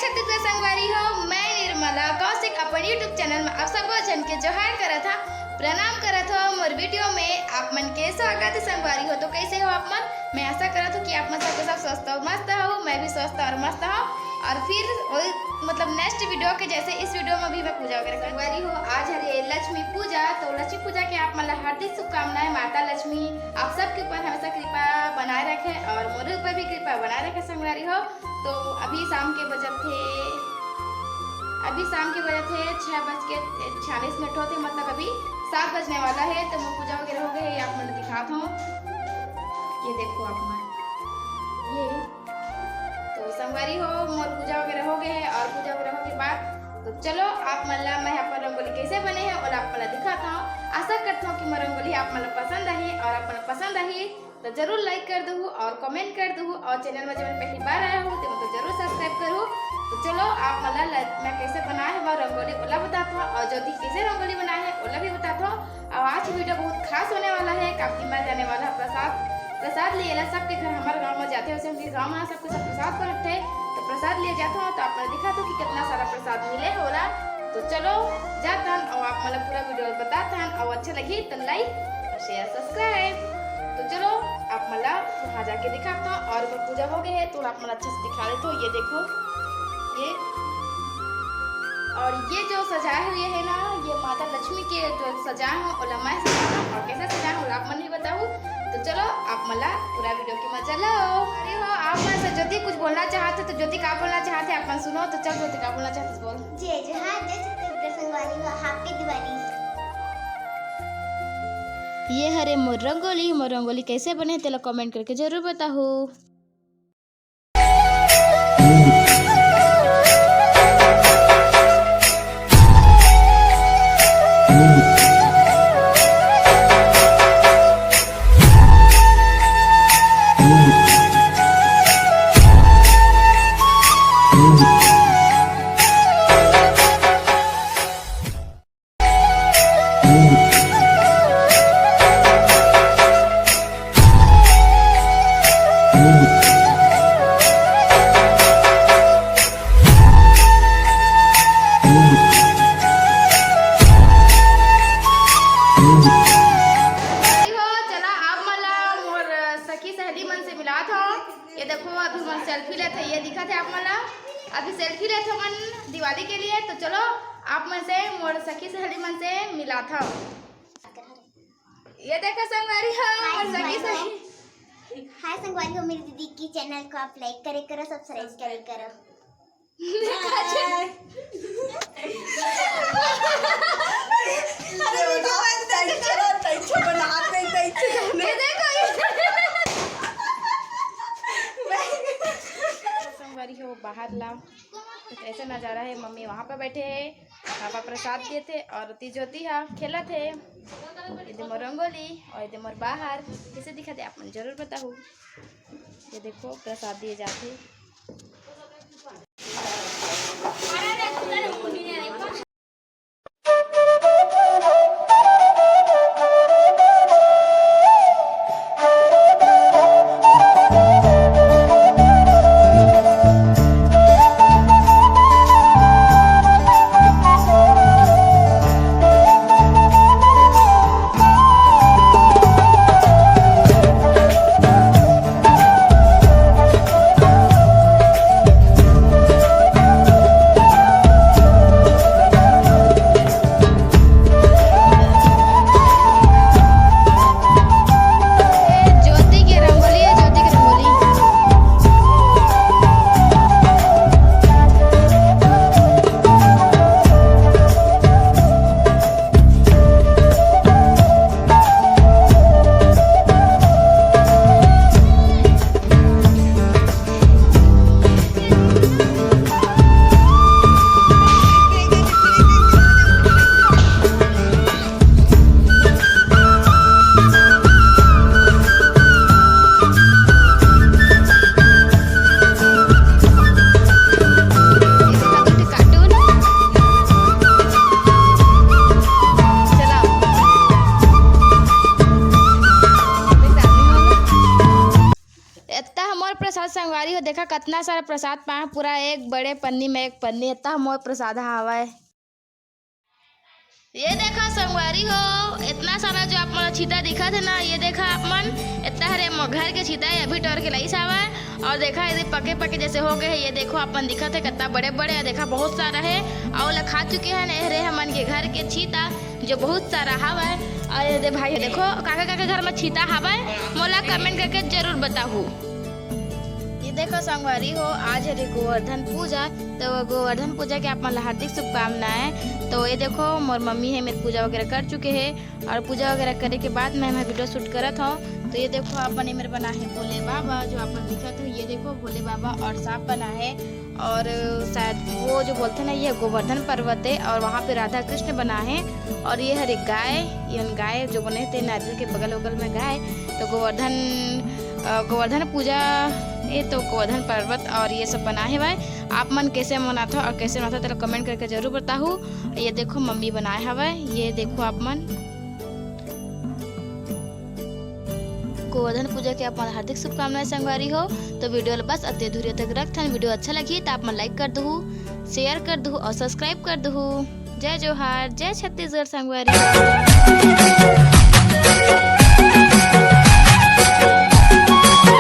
छत्तीसगढ़ संगवारी हो। मैं निर्मला कौशिक अपन यूट्यूब चैनल में आप सब जन के जोहार करा था, प्रणाम करा था। मोर वीडियो में आप मन के स्वागत संगवारी हो। तो कैसे हो आप मन? मैं आशा करा था कि आप मन सब स्वस्थ और मस्त हो। मैं भी स्वस्थ और मस्त हूँ। और फिर मतलब नेक्स्ट वीडियो के जैसे इस वीडियो में भी मैं पूजा वगैरह करवारी हो। आज है लक्ष्मी पूजा, तो लक्ष्मी पूजा के आप मतलब हार्दिक शुभकामनाएं। माता लक्ष्मी आप सबके ऊपर हमेशा कृपा बनाए रखे और मोरे ऊपर भी कृपा बनाए रखे संगवारी हो। तो अभी शाम के बजे थे 6:46 होते, मतलब अभी 7 बजने वाला है। तो मैं पूजा वगैरह हो गए, आप मैं दिखाता हूँ। ये देखो आप मन, ये तो संगवारी हो मोर पूजा वगैरह हो गए हैं। और पूजा वगैरह होने के बाद तो चलो आप मतलब मैं यहाँ पर रंगोली कैसे बने हैं और आप मतलब दिखाता हूँ। आशा करता हूँ कि मेरी रंगोली आप मतलब पसंद आई और आप मतलब पसंद आई तो जरूर लाइक कर दो और कमेंट कर दो। और चैनल में जब मैं पहली बार आया हूँ तो मतलब जरूर सब्सक्राइब करो। तो चलो आप मतलब मैं कैसे बनाया है वह रंगोली ओला बताता हूँ, और ज्योति कैसे रंगोली बनाया है ओला भी बताता हूँ। और आज वीडियो बहुत खास होने वाला है, काफी मजा आने वाला है। प्रसाद लिए सबके घर हमारे गांव में जाते हैं, वैसे उनके गांव में सबके सब प्रसाद बनते हैं। तो प्रसाद लिए जाता हूँ, तो आप दिखा दो कि कितना सारा प्रसाद मिले होला। तो चलो जाता हूँ और आप मतलब पूरा वीडियो बताते हैं। और अच्छा लगी तो लाइक शेयर सब्सक्राइब। तो चलो आप मतलब वहाँ जाके दिखाता हूँ। और पूजा हो गई है तो आप मतलब अच्छे से दिखा रहे। तो ये देखो ये, और ये जो सजाए हुए है ना, ये माता लक्ष्मी के जो सजाए हो और मैं सजाया और कैसा सजाया हो आप मन भी बताऊँ। तो चलो आप मला पूरा वीडियो की मजा लो। अरे हो आप मन से ज्योति कुछ बोलना चाहते तो ज्योति क्या बोलना चाहते आप मन सुनो। तो चल ज्योति क्या बोलना चाहते बोल। जय जोहार, जय छत्तीसगढ़ संगवारी हो, हैप्पी दिवाली। ये हरे मोर रंगोली कैसे बने तेला कमेंट करके जरूर बताओ। ये देखो अभी मन सेल्फी लेते, ये दिखा थे आप मला अभी सेल्फी लेते मन दिवाली के लिए। तो चलो आप मन से मोर सखी सहेली मन से मिला था। ये देखो संगवारी हो मोर सखी सहेली। हाय संगवारी हो, मेरी दीदी की चैनल को आप लाइक करे करो, सब्सक्राइब करे करो। हो बाहर लाओ तो ऐसा नज़ारा है। मम्मी वहाँ पे बैठे हैं, पापा प्रसाद दिए थे और ज्योति हाँ खेला थे। ये मोर रंगोली और ये मोर बाहर कैसे दिखाते आप मुझे जरूर बताओ। ये देखो प्रसाद दिए जाते। संगवारी हो देखा कितना सारा प्रसाद पाए, पूरा एक बड़े पन्नी में एक पन्नी इतना मोर प्रसाद हवा। ये देखा संगवारी हो इतना सारा जो आप मन छीता दिखा थे ना, ये देखा आप मन इतना हरे घर के छीता है अभी टोर के लाई सावा। और देखा ये पके पके जैसे हो गए है, ये देखो अपन दिखा थे कितना बड़े बड़े देखा बहुत सारा है और खा चुके हैं नहरे हमन के घर के छीता जो बहुत सारा हवा। और ये भाई देखो काका काका घर में छीता हवा, मोला कमेंट करके जरूर बताऊ। देखो संगवारी हो आज है गोवर्धन पूजा, तो गोवर्धन पूजा के आप मन हार्दिक शुभकामनाएं। तो ये देखो मोर मम्मी है मेरी पूजा वगैरह कर चुके हैं और पूजा वगैरह करने के बाद मैं वीडियो शूट करत हूँ। तो ये देखो अपन मेरे बना है भोले बाबा जो अपन दिखा था, ये देखो भोले बाबा और सांप बना है। और शायद वो जो बोलते हैं ना ये गोवर्धन पर्वत है और वहाँ पे राधा कृष्ण बना है। और ये हर एक गाय, ये गाय जो बने थे नारियल के बगल बगल में गाय। तो गोवर्धन पूजा ये तो गोवर्धन पर्वत और ये सब बना है भाई। आप मन कैसे मनाता और कैसे मनाता तो कमेंट करके जरूर बताओ। ये देखो मम्मी बनाए हवा, ये देखो आप मन गोवर्धन पूजा के आप मन हार्दिक शुभकामनाएं संगवारी हो। तो वीडियो बस अति दूरी तक रखथन। वीडियो अच्छा लगी तो आप मन लाइक कर दू, शेयर कर दू और सब्सक्राइब कर दू। जय जोहार, जय छत्तीसगढ़ संगवारी।